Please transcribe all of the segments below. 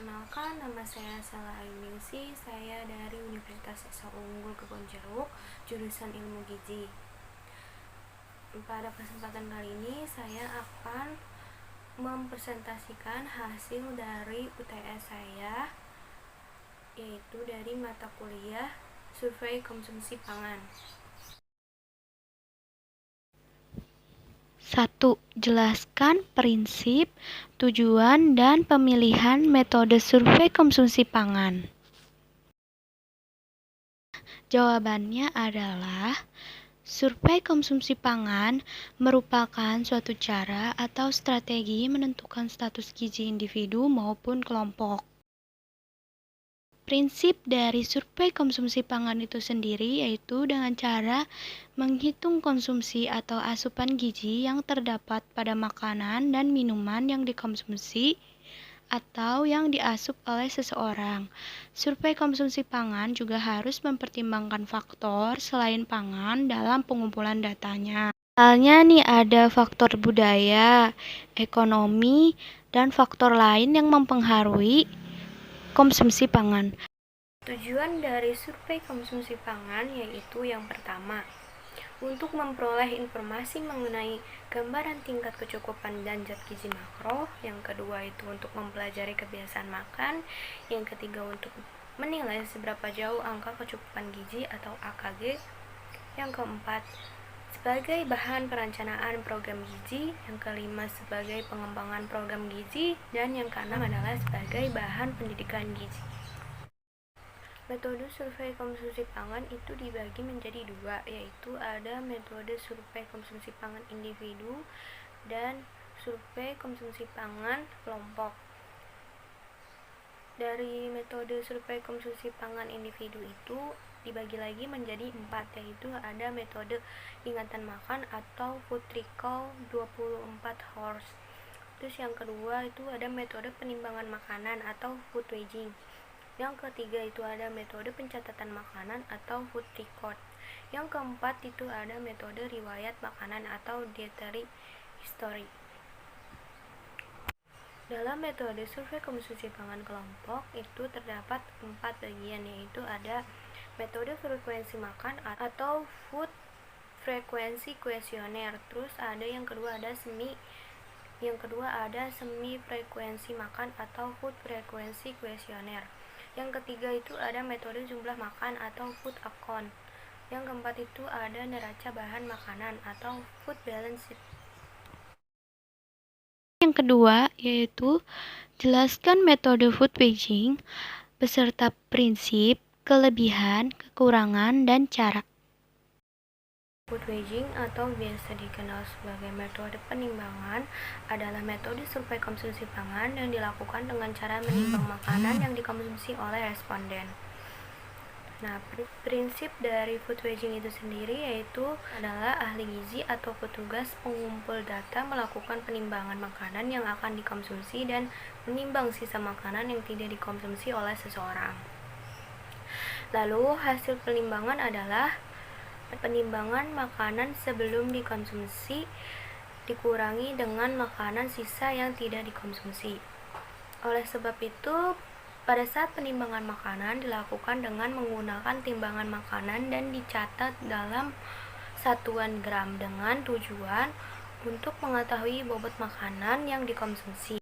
Perkenalkan, nama saya Sela Ayuningsi. Saya dari Universitas Esa Unggul Kebonjeruk, jurusan Ilmu Gizi. Pada kesempatan kali ini saya akan mempresentasikan hasil dari UTS saya, yaitu dari mata kuliah Survei Konsumsi Pangan. 1. Jelaskan prinsip, tujuan, dan pemilihan metode survei konsumsi pangan. Jawabannya adalah survei konsumsi pangan merupakan suatu cara atau strategi menentukan status gizi individu maupun kelompok. Prinsip dari survei konsumsi pangan itu sendiri yaitu dengan cara menghitung konsumsi atau asupan gizi yang terdapat pada makanan dan minuman yang dikonsumsi atau yang diasup oleh seseorang. Survei konsumsi pangan juga harus mempertimbangkan faktor selain pangan dalam pengumpulan datanya. Misalnya nih ada faktor budaya, ekonomi, dan faktor lain yang mempengaruhi konsumsi pangan. Tujuan dari survei konsumsi pangan yaitu yang pertama, untuk memperoleh informasi mengenai gambaran tingkat kecukupan dan zat gizi makro. Yang kedua itu untuk mempelajari kebiasaan makan. Yang ketiga untuk menilai seberapa jauh angka kecukupan gizi atau AKG. Yang keempat, sebagai bahan perencanaan program gizi. Yang kelima, sebagai pengembangan program gizi. Dan yang keenam adalah sebagai bahan pendidikan gizi. Metode survei konsumsi pangan itu dibagi menjadi dua, yaitu ada metode survei konsumsi pangan individu dan survei konsumsi pangan kelompok. Dari metode survei konsumsi pangan individu itu dibagi lagi menjadi 4, yaitu ada metode ingatan makan atau food recall 24 hours. Terus yang kedua itu ada metode penimbangan makanan atau food weighing. Yang ketiga itu ada metode pencatatan makanan atau food record. Yang keempat itu ada metode riwayat makanan atau dietary history. Dalam metode survei konsumsi pangan kelompok itu terdapat 4 bagian, yaitu ada metode frekuensi makan atau food frequency questionnaire. Terus ada yang kedua ada semi frekuensi makan atau food frequency questionnaire. Yang ketiga itu ada metode jumlah makan atau food account. Yang keempat itu ada neraca bahan makanan atau food balance sheet. Yang kedua yaitu jelaskan metode food weighing beserta prinsip, kelebihan, kekurangan, dan cara. Food weighing atau biasa dikenal sebagai metode penimbangan adalah metode survei konsumsi pangan yang dilakukan dengan cara menimbang makanan yang dikonsumsi oleh responden. Nah, prinsip dari food weighing itu sendiri yaitu adalah ahli gizi atau petugas pengumpul data melakukan penimbangan makanan yang akan dikonsumsi dan menimbang sisa makanan yang tidak dikonsumsi oleh seseorang. Lalu hasil penimbangan adalah penimbangan makanan sebelum dikonsumsi dikurangi dengan makanan sisa yang tidak dikonsumsi. Oleh sebab itu, pada saat penimbangan makanan dilakukan dengan menggunakan timbangan makanan dan dicatat dalam satuan gram dengan tujuan untuk mengetahui bobot makanan yang dikonsumsi.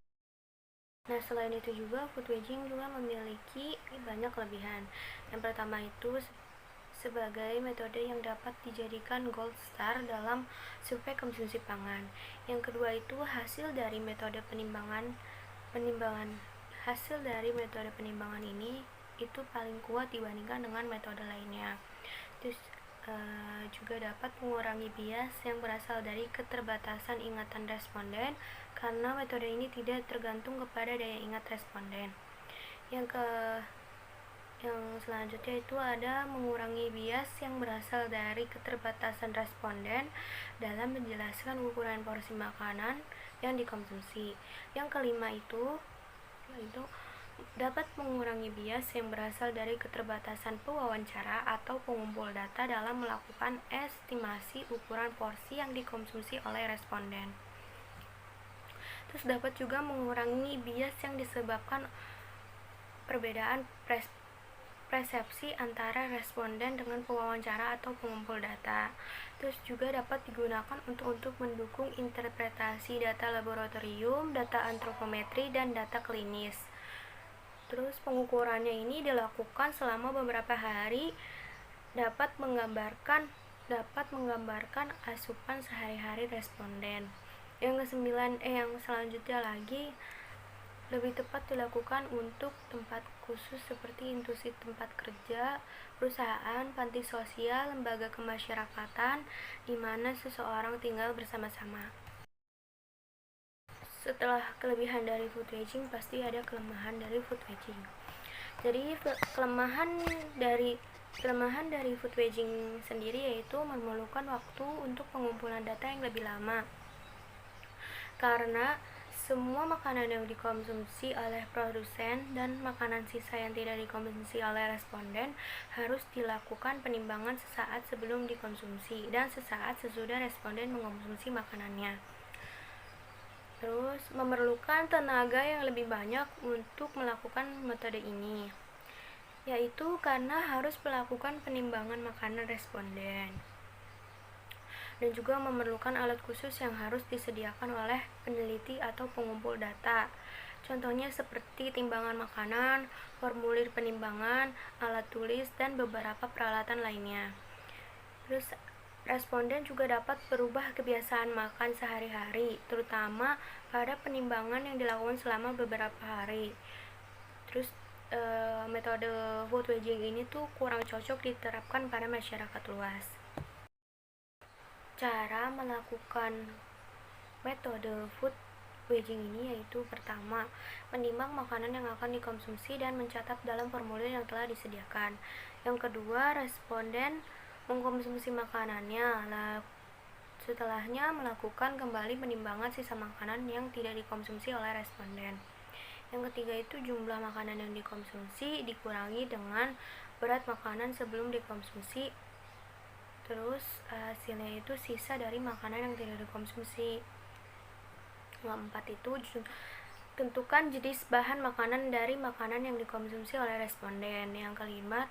Nah, selain itu juga food weighing juga memiliki banyak kelebihan. Yang pertama itu sebagai metode yang dapat dijadikan gold star dalam survei konsumsi pangan. Yang kedua itu hasil dari metode penimbangan ini itu paling kuat dibandingkan dengan metode lainnya. Terus juga dapat mengurangi bias yang berasal dari keterbatasan ingatan responden karena metode ini tidak tergantung kepada daya ingat responden. Yang selanjutnya itu ada mengurangi bias yang berasal dari keterbatasan responden dalam menjelaskan ukuran porsi makanan yang dikonsumsi. Yang kelima itu dapat mengurangi bias yang berasal dari keterbatasan pewawancara atau pengumpul data dalam melakukan estimasi ukuran porsi yang dikonsumsi oleh responden. Terus dapat juga mengurangi bias yang disebabkan perbedaan persepsi antara responden dengan pewawancara atau pengumpul data. Terus juga dapat digunakan untuk mendukung interpretasi data laboratorium, data antropometri, dan data klinis. Terus pengukurannya ini dilakukan selama beberapa hari, dapat menggambarkan asupan sehari-hari responden. Yang selanjutnya lagi lebih tepat dilakukan untuk tempat khusus seperti institusi tempat kerja, perusahaan, panti sosial, lembaga kemasyarakatan, di mana seseorang tinggal bersama-sama. Setelah kelebihan dari food waging, pasti ada kelemahan dari food waging. Jadi kelemahan dari food waging sendiri yaitu memerlukan waktu untuk pengumpulan data yang lebih lama. Karena semua makanan yang dikonsumsi oleh produsen dan makanan sisa yang tidak dikonsumsi oleh responden harus dilakukan penimbangan sesaat sebelum dikonsumsi dan sesaat sesudah responden mengonsumsi makanannya. Terus memerlukan tenaga yang lebih banyak untuk melakukan metode ini, yaitu karena harus melakukan penimbangan makanan responden. Dan juga memerlukan alat khusus yang harus disediakan oleh peneliti atau pengumpul data. Contohnya seperti timbangan makanan, formulir penimbangan, alat tulis, dan beberapa peralatan lainnya. Terus responden juga dapat berubah kebiasaan makan sehari-hari, terutama pada penimbangan yang dilakukan selama beberapa hari. Terus metode food waging ini tuh kurang cocok diterapkan pada masyarakat luas. Cara melakukan metode food waging ini yaitu pertama, menimbang makanan yang akan dikonsumsi dan mencatat dalam formulir yang telah disediakan. Yang kedua, responden mengkonsumsi makanannya, setelahnya melakukan kembali penimbangan sisa makanan yang tidak dikonsumsi oleh responden. Yang ketiga itu jumlah makanan yang dikonsumsi dikurangi dengan berat makanan sebelum dikonsumsi. Terus hasilnya itu sisa dari makanan yang tidak dikonsumsi. Yang keempat itu tentukan jenis bahan makanan dari makanan yang dikonsumsi oleh responden. Yang kelima,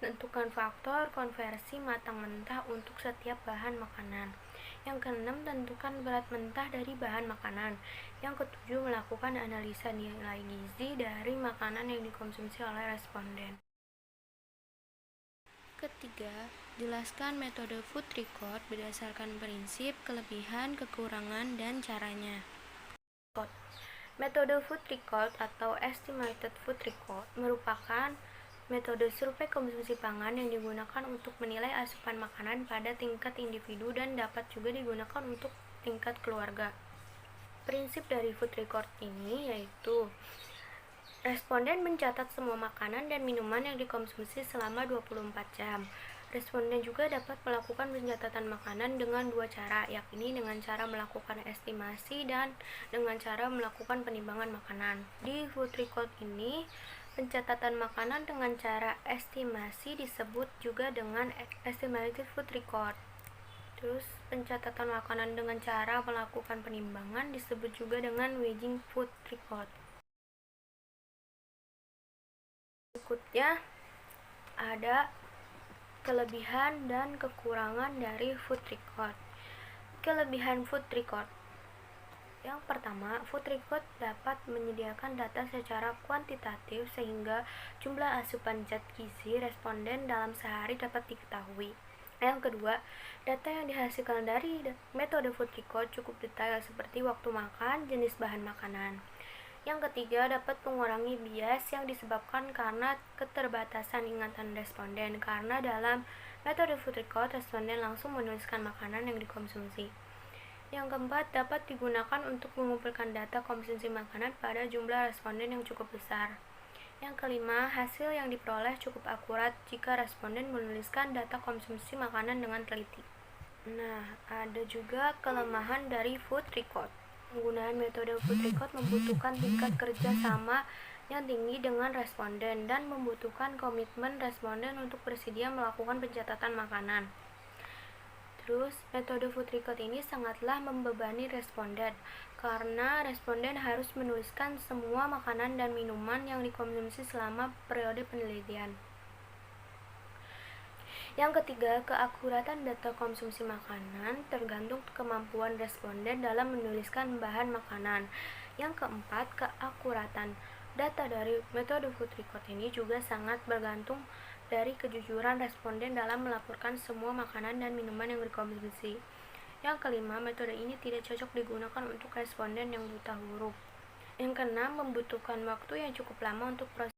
tentukan faktor konversi matang mentah untuk setiap bahan makanan. Yang keenam, tentukan berat mentah dari bahan makanan. Yang ketujuh, melakukan analisa nilai gizi dari makanan yang dikonsumsi oleh responden. Ketiga, jelaskan metode food record berdasarkan prinsip, kelebihan, kekurangan, dan caranya. Metode food record atau estimated food record merupakan metode survei konsumsi pangan yang digunakan untuk menilai asupan makanan pada tingkat individu dan dapat juga digunakan untuk tingkat keluarga. Prinsip dari food record ini yaitu responden mencatat semua makanan dan minuman yang dikonsumsi selama 24 jam. Responden juga dapat melakukan pencatatan makanan dengan dua cara, yakni dengan cara melakukan estimasi dan dengan cara melakukan penimbangan makanan. Di food record ini, pencatatan makanan dengan cara estimasi disebut juga dengan estimated food record. Terus pencatatan makanan dengan cara melakukan penimbangan disebut juga dengan weighing food record. Berikutnya ada kelebihan dan kekurangan dari food record. Kelebihan food record. Yang pertama, food record dapat menyediakan data secara kuantitatif sehingga jumlah asupan zat gizi responden dalam sehari dapat diketahui. Yang kedua, data yang dihasilkan dari metode food record cukup detail seperti waktu makan, jenis bahan makanan. Yang ketiga, dapat mengurangi bias yang disebabkan karena keterbatasan ingatan responden, karena dalam metode food record responden langsung menuliskan makanan yang dikonsumsi. Yang keempat, dapat digunakan untuk mengumpulkan data konsumsi makanan pada jumlah responden yang cukup besar. Yang kelima, hasil yang diperoleh cukup akurat jika responden menuliskan data konsumsi makanan dengan teliti. Nah, ada juga kelemahan dari food record. Penggunaan metode food record membutuhkan tingkat kerja sama yang tinggi dengan responden dan membutuhkan komitmen responden untuk bersedia melakukan pencatatan makanan. Terus, metode food record ini sangatlah membebani responden karena responden harus menuliskan semua makanan dan minuman yang dikonsumsi selama periode penelitian. Yang ketiga, keakuratan data konsumsi makanan tergantung kemampuan responden dalam menuliskan bahan makanan. Yang keempat, keakuratan data dari metode food record ini juga sangat bergantung dari kejujuran responden dalam melaporkan semua makanan dan minuman yang dikonsumsi. Yang kelima, metode ini tidak cocok digunakan untuk responden yang buta huruf. Yang keenam, membutuhkan waktu yang cukup lama untuk proses.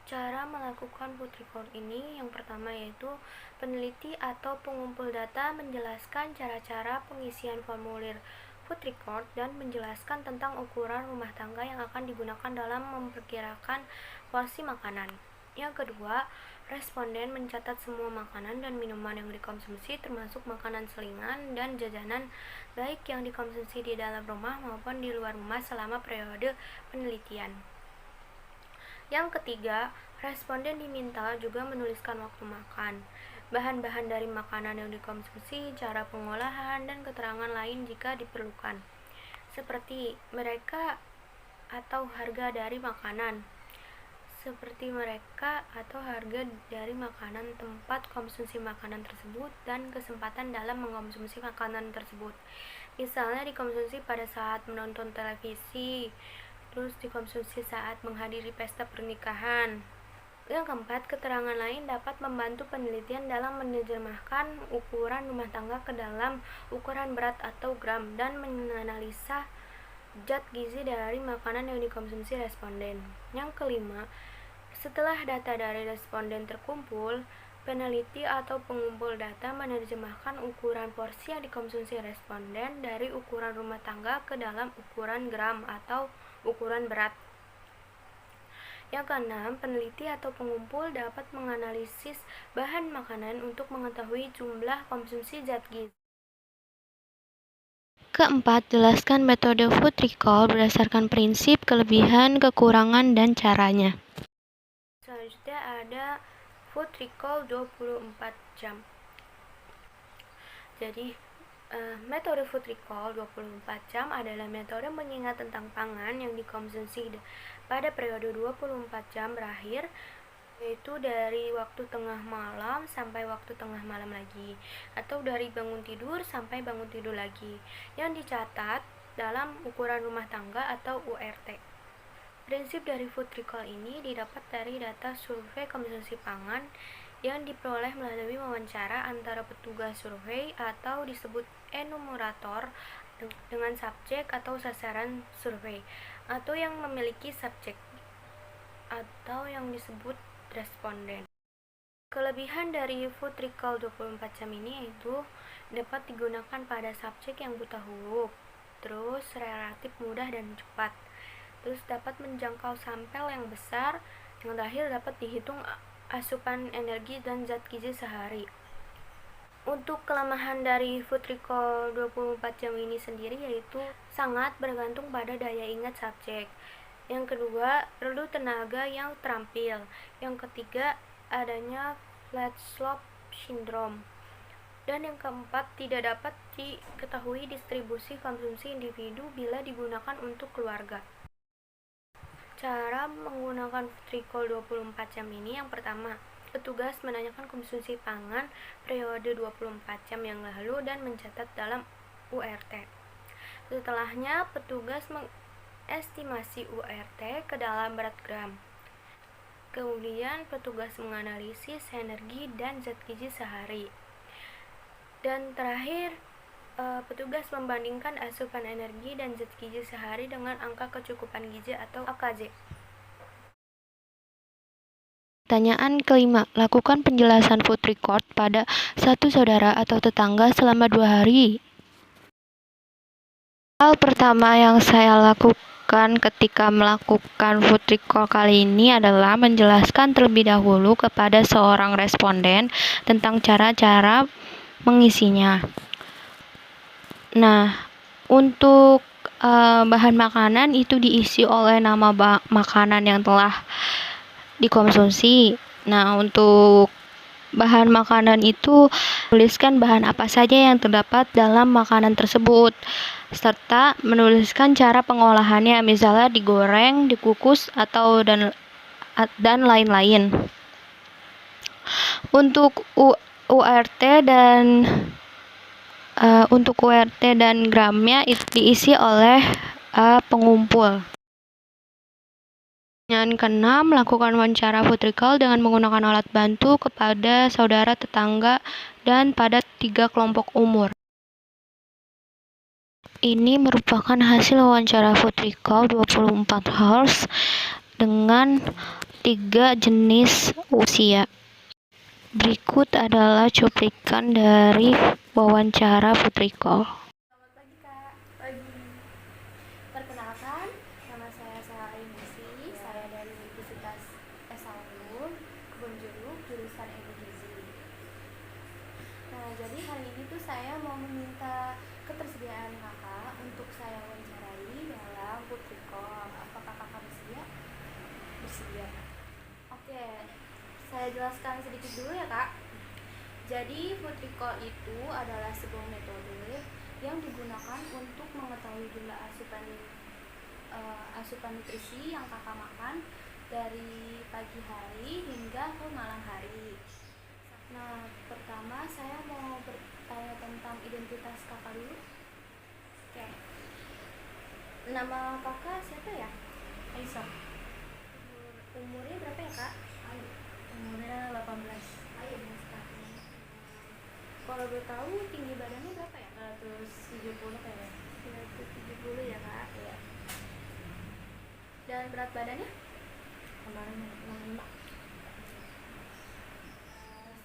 Cara melakukan food record ini yang pertama yaitu peneliti atau pengumpul data menjelaskan cara-cara pengisian formulir food record dan menjelaskan tentang ukuran rumah tangga yang akan digunakan dalam memperkirakan porsi makanan. Yang kedua, responden mencatat semua makanan dan minuman yang dikonsumsi termasuk makanan selingan dan jajanan baik yang dikonsumsi di dalam rumah maupun di luar rumah selama periode penelitian. Yang ketiga, responden diminta juga menuliskan waktu makan, bahan-bahan dari makanan yang dikonsumsi, cara pengolahan, dan keterangan lain jika diperlukan, seperti mereka atau harga dari makanan, tempat konsumsi makanan tersebut, dan kesempatan dalam mengkonsumsi makanan tersebut. Misalnya dikonsumsi pada saat menonton televisi, terus dikonsumsi saat menghadiri pesta pernikahan. Yang keempat, keterangan lain dapat membantu penelitian dalam menerjemahkan ukuran rumah tangga ke dalam ukuran berat atau gram dan menganalisa zat gizi dari makanan yang dikonsumsi responden. Yang kelima, setelah data dari responden terkumpul, peneliti atau pengumpul data menerjemahkan ukuran porsi yang dikonsumsi responden dari ukuran rumah tangga ke dalam ukuran gram atau ukuran berat. Yang keenam, peneliti atau pengumpul dapat menganalisis bahan makanan untuk mengetahui jumlah konsumsi zat gizi. Keempat, jelaskan metode food recall berdasarkan prinsip, kelebihan, kekurangan, dan caranya. Selanjutnya ada food recall 24 jam. Jadi, metode food recall 24 jam adalah metode mengingat tentang pangan yang dikonsumsi pada periode 24 jam berakhir, yaitu dari waktu tengah malam sampai waktu tengah malam lagi, atau dari bangun tidur sampai bangun tidur lagi, yang dicatat dalam ukuran rumah tangga atau URT. Prinsip dari food recall ini didapat dari data survei konsumsi pangan yang diperoleh melalui wawancara antara petugas survei atau disebut enumerator dengan subjek atau sasaran survei, atau yang memiliki subjek atau yang disebut responden. Kelebihan dari food recall 24 jam ini yaitu dapat digunakan pada subjek yang buta huruf, terus relatif mudah dan cepat, terus dapat menjangkau sampel yang besar, yang terakhir dapat dihitung asupan energi dan zat gizi sehari. Untuk kelemahan dari food recall 24 jam ini sendiri yaitu sangat bergantung pada daya ingat subjek. Yang kedua, perlu tenaga yang terampil. Yang ketiga, adanya flat slope syndrome. Dan yang keempat, tidak dapat diketahui distribusi konsumsi individu bila digunakan untuk keluarga. Cara menggunakan food recall 24 jam ini yang pertama, petugas menanyakan konsumsi pangan periode 24 jam yang lalu dan mencatat dalam URT. Setelahnya, petugas mengestimasi URT ke dalam berat gram. Kemudian, petugas menganalisis energi dan zat gizi sehari. Dan terakhir, petugas membandingkan asupan energi dan zat gizi sehari dengan angka kecukupan gizi atau AKG. Pertanyaan kelima, lakukan penjelasan food record pada satu saudara atau tetangga selama 2 hari. Hal pertama yang saya lakukan ketika melakukan food record kali ini adalah menjelaskan terlebih dahulu kepada seorang responden tentang cara-cara mengisinya. Nah, untuk bahan makanan itu diisi oleh nama makanan yang telah dikonsumsi. Nah, untuk bahan makanan itu, tuliskan bahan apa saja yang terdapat dalam makanan tersebut, serta menuliskan cara pengolahannya, misalnya digoreng, dikukus, atau dan lain-lain. Untuk URT dan gramnya diisi oleh pengumpul. Yang keenam, lakukan wawancara food recall dengan menggunakan alat bantu kepada saudara, tetangga, dan pada 3 kelompok umur. Ini merupakan hasil wawancara food recall 24 hours dengan 3 jenis usia. Berikut adalah cuplikan dari wawancara food recall. Selamat pagi, Kak. Pagi. Perkenalkan, nama saya Sarah Ainisi. Saya dari Universitas S1 Kebonjeruk, jurusan Ilmu Gizi. Nah, jadi hari ini tuh saya mau meminta ketersediaan Kakak untuk saya wawancarai dalam food recall. Apakah Kakak bersedia? Bersedia. Oke, saya jelaskan sedikit dulu ya, Kak. Jadi food recall itu adalah sebuah metode yang digunakan untuk mengetahui jumlah asupan nutrisi yang Kakak makan dari pagi hari hingga ke malam hari. Nah, pertama saya mau bertanya tentang identitas Kakak dulu. Oke. Nama Kakak siapa ya? Aisyah. Umurnya berapa ya, Kak? Umurnya 18. Ayo, Kak. Kalau boleh tahu tinggi badannya berapa ya? 170 kayaknya. 170 ya, Kak. Iya. Dan berat badannya? Kemarin 65.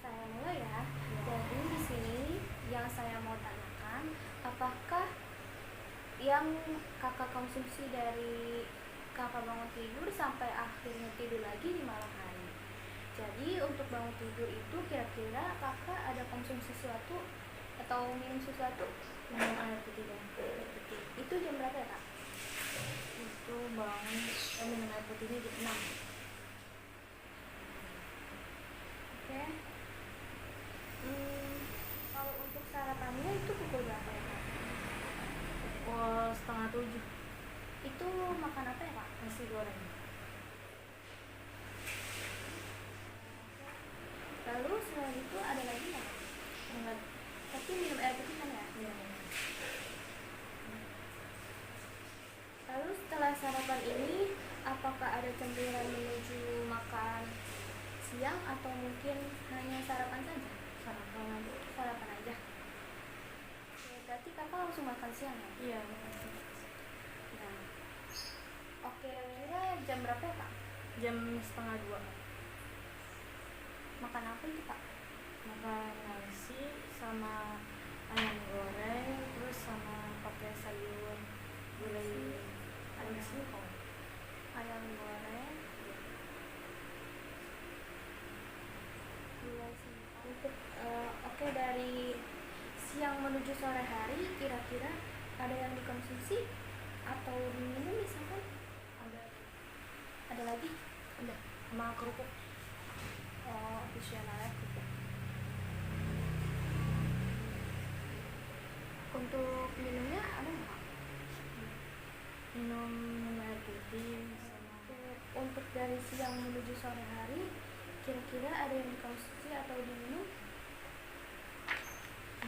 Saya mulai ya. Jadi di sini yang saya mau tanyakan, apakah yang Kakak konsumsi dari Kakak bangun tidur sampai akhirnya tidur lagi di malam hari? Jadi untuk bangun tidur itu kira-kira Kakak ada konsumsi sesuatu atau minum sesuatu? Minum air putih dong. Air putih. Itu jam berapa ya, Kak? Itu bangun minum air putihnya jam 6. Oke. Kalau untuk sarapannya itu pukul berapa ya, Kak? Pukul setengah 7. Itu makan apa ya, Kak? Nasi goreng. Lalu selain itu ada lagi nggak? Enggak. Tapi minum air putih kan ya? Iya. Lalu setelah sarapan ini, apakah ada cemilan menuju makan siang atau mungkin hanya sarapan saja? Sarapan aja. Oke, berarti Kakak langsung makan siang ya? Iya. Nah, oke, kira jam berapa ya, Kak? Jam setengah 2. Makan apa itu, Kak? Makan nasi sama ayam goreng, terus sama pakai sayur gulai ayam singkong. Ayam goreng, gulai singkong. Untuk oke, dari siang menuju sore hari kira-kira ada yang dikonsumsi atau diminum misalkan? Ada lagi? Udah, sama kerupuk. Oh, opsionalnya kerupuk. Untuk minumnya ada nggak, Kak? Minum air putih sama Untuk dari siang menuju sore hari kira-kira ada yang dikonsumsi atau diminum?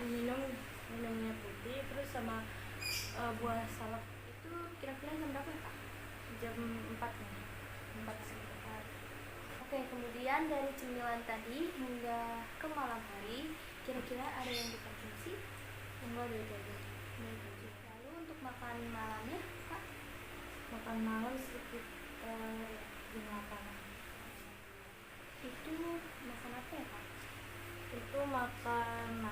minumnya putih, terus sama buah salak. Itu kira-kira jam berapa ya, Kak? Jam 4 nih. 4 sekitar. Oke, kemudian dari cemilan tadi hingga ke malam hari kira-kira ada yang dikonsumsi? Enggak ada aja. Lalu untuk makan malamnya, Kak? Makan malam sekitar jam 8. Itu makan apa ya, Kak? Itu makan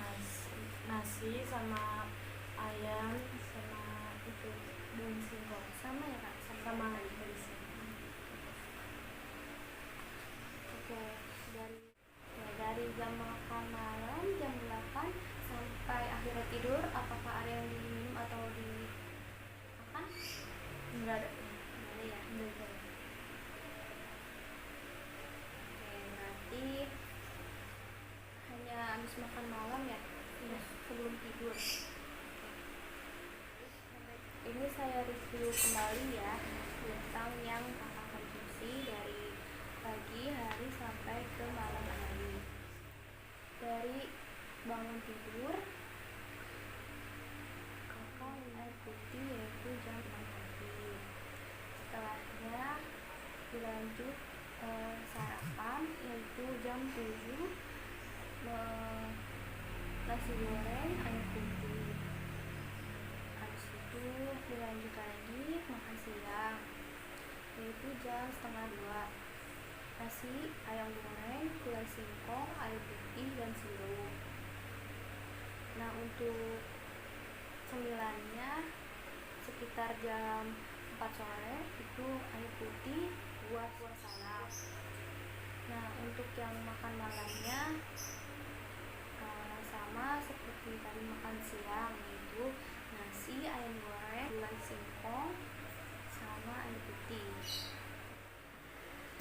nasi sama ayam sama itu daun singkong Sama ya, Kak? sama daun singkong. Oke, dari jam makan malam jam 8 sampai akhirnya tidur, apakah ada yang diminum atau dimakan? Enggak ada. Nggak ada ya? Enggak ada. Oke, berarti malam ya, sebelum tidur. Ini saya review kembali ya tentang yang kakak konsumsi dari pagi hari sampai ke malam hari. Dari bangun tidur, kakak minum air putih yaitu jam 6 pagi. Setelahnya dilanjut sarapan yaitu jam 7, nasi goreng air putih. Habis itu dilanjut lagi makan siang yaitu jam setengah 2, nasi ayam goreng, gulai singkong, air putih, dan sirup. Nah, untuk cemilannya sekitar jam 4 sore itu air putih buat salad. Nah, untuk yang makan malamnya sama seperti tadi makan siang, yaitu nasi, ayam goreng, gulai singkong, sama air putih.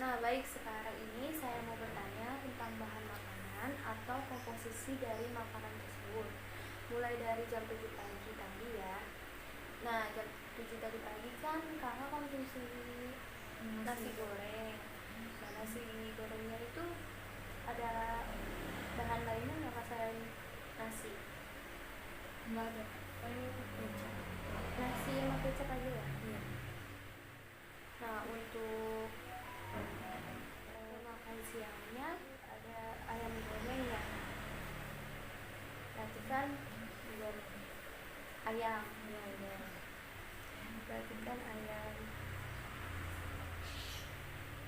Nah, baik, sekarang ini saya mau bertanya tentang bahan makanan atau komposisi dari makanan tersebut. Mulai dari jam 7 pagi tadi ya. Nah, jam 7 tadi pagi kan kakak konsumsi nasi goreng. Nah, nasi gorengnya itu ada bahan lainnya nggak kak selain nasi? Nggak ada, paling kecap. Nasi sama kecap aja ya? Iya. Nah, untuk makan siangnya ada ayam goreng ya. Berarti kan ayam. Iya. Berarti kan ayam.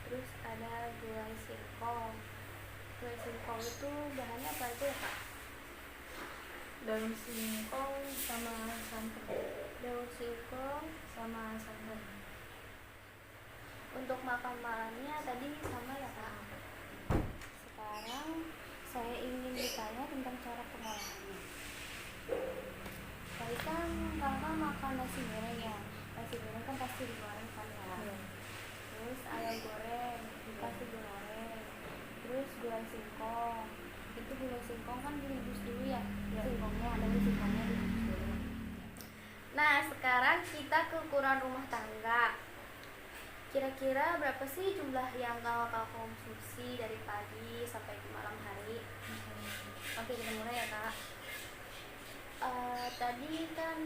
Terus ada gulai singkong. Gulai singkong itu bahannya apa aja ya kak? Daun singkong sama santan. Daun singkong sama santan. Untuk makan malamnya tadi sama ya kak. Sekarang saya ingin bertanya tentang cara pengolahannya. Tadi kan kakak makan nasi goreng ya. Nasi goreng kan pasti digoreng kan ya. Terus ayam goreng pasti digoreng. Terus gulai singkong. Itu gulai singkong kan direbus dulu ya. Singkongnya, daun singkongnya direbus dulu. Nah, sekarang kita ke ukuran rumah tangga. Kira-kira berapa sih jumlah yang kakak konsumsi dari pagi sampai ke malam hari? Oke, kita mulai ya kak. Tadi kan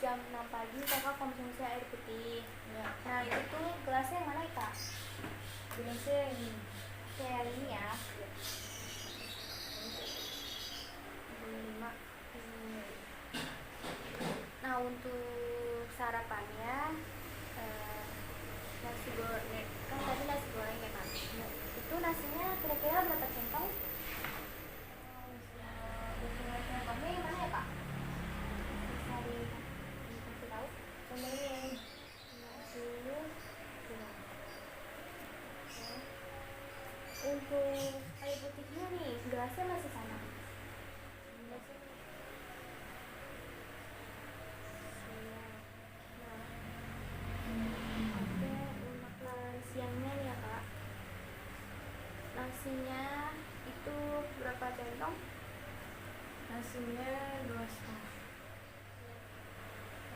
jam 6 pagi kakak konsumsi air putih. Ya. Nah, itu tuh gelasnya yang mana ya kak? Gelasnya ini. Kayak ini ya. 5. Nah, untuk sarapannya nasi goreng, kan tadi nasi goreng ya kak? Itu nasinya kira-kira berapa centong? Centongnya yang mana ya kak? Bisa dikasih tahu? Contohnya yang 10 gram. Untuk air putihnya nih, gelasnya masih sama. Makan siangnya nih ya kak. Nasinya itu berapa centong? Nasinya 2,5.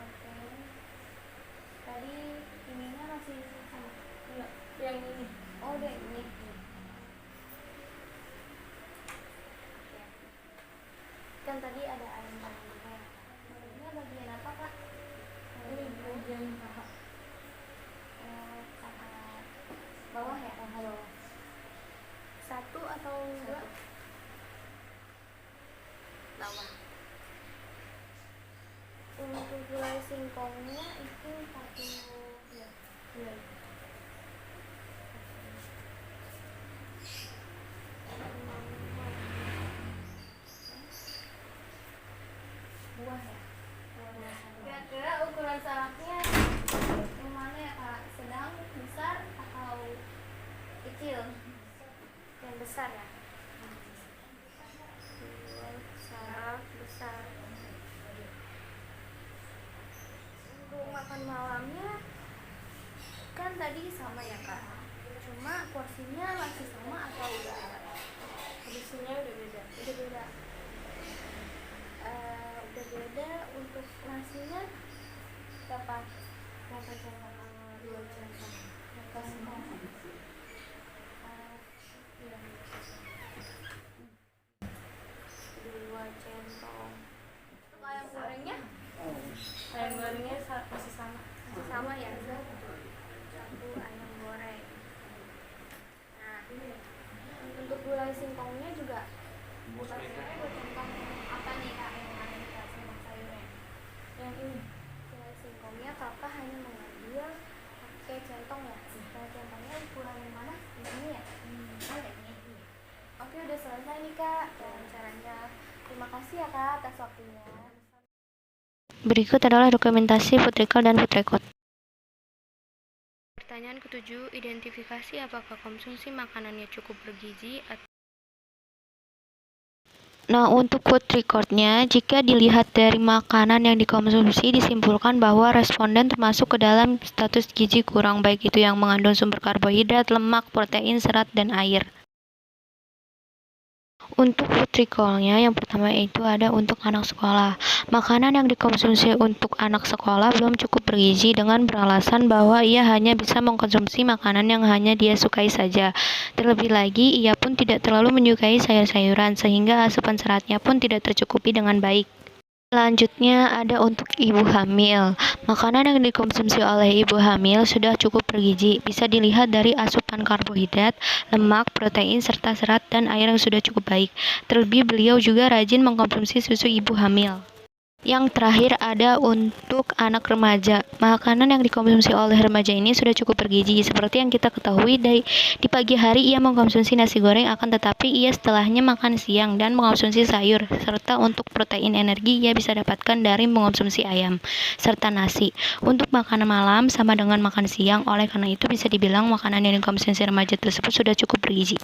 Oke. Tadi ininya masih sama? Enggak, yang ini. Oh, udah ini. Kan tadi ada ayam goreng. Ini bagian apa kak? Ini bagian paha. Paha bawah ya? Paha bawah. 1 atau 2? Bawah. Untuk gulai singkongnya itu 1 Iya. Iya. buah ya? Kira-kira ukuran salaknya yang mana ya kak? Sedang, besar, atau kecil? Yang besar ya? Salak besar. Untuk makan malamnya kan tadi sama ya kak? Cuma porsinya masih sama atau udah ada? Porsinya udah beda. Udah beda. Terima kasih ya Kak atas waktunya. Berikut adalah dokumentasi food recall dan food record. Pertanyaan ketujuh, identifikasi apakah konsumsi makanannya cukup bergizi atau... Nah, untuk food recordnya, jika dilihat dari makanan yang dikonsumsi, disimpulkan bahwa responden termasuk ke dalam status gizi kurang, baik itu yang mengandung sumber karbohidrat, lemak, protein, serat, dan air. Untuk food recall-nya, yang pertama itu ada untuk anak sekolah. Makanan yang dikonsumsi untuk anak sekolah belum cukup bergizi dengan beralasan bahwa ia hanya bisa mengkonsumsi makanan yang hanya dia sukai saja. Terlebih lagi, ia pun tidak terlalu menyukai sayur-sayuran, sehingga asupan seratnya pun tidak tercukupi dengan baik. Selanjutnya ada untuk ibu hamil. Makanan yang dikonsumsi oleh ibu hamil sudah cukup bergizi. Bisa dilihat dari asupan karbohidrat, lemak, protein, serta serat dan air yang sudah cukup baik. Terlebih beliau juga rajin mengkonsumsi susu ibu hamil. Yang terakhir ada untuk anak remaja. Makanan yang dikonsumsi oleh remaja ini sudah cukup bergizi. Seperti yang kita ketahui, di pagi hari ia mengkonsumsi nasi goreng, akan tetapi ia setelahnya makan siang dan mengkonsumsi sayur. Serta untuk protein energi ia bisa dapatkan dari mengkonsumsi ayam serta nasi. Untuk makanan malam sama dengan makan siang. Oleh karena itu bisa dibilang makanan yang dikonsumsi remaja tersebut sudah cukup bergizi.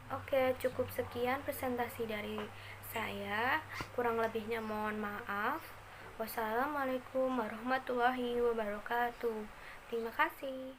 Oke, cukup sekian presentasi dari saya. Kurang lebihnya mohon maaf. Wassalamualaikum warahmatullahi wabarakatuh. Terima kasih.